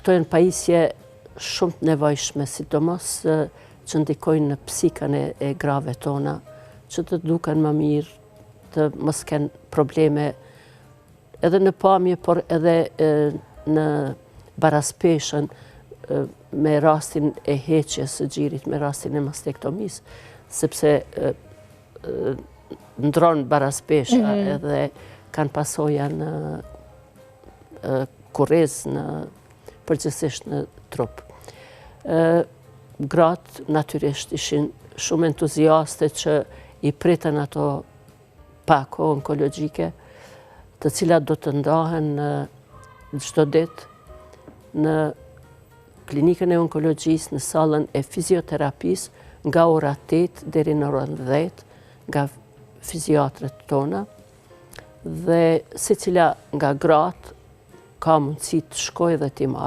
Këto janë pajisje shumë të nevojshme, sidomos që ndikojnë në psikën e grave tona, që të duken më mirë, të mos kenë probleme edhe në pamje, por edhe në baraspeshën me rastin e heqjes së gjirit, me rastin e mastektomisë, sepse ndron baraspesha edhe kanë pasoja në kurrez, në përgjithsisht në trup. Gratë natyrisht ishin shumë entuziaste që i pritën ato pako onkologjike, të cilat do të ndahen çdo ditë në klinikën e onkologjisë, në sallën e fizioterapisë, nga ora 8 deri në orën 10, nga fiziatrët tona, dhe secila nga gratë ka mundësi të shkojë dhe t'i marrë.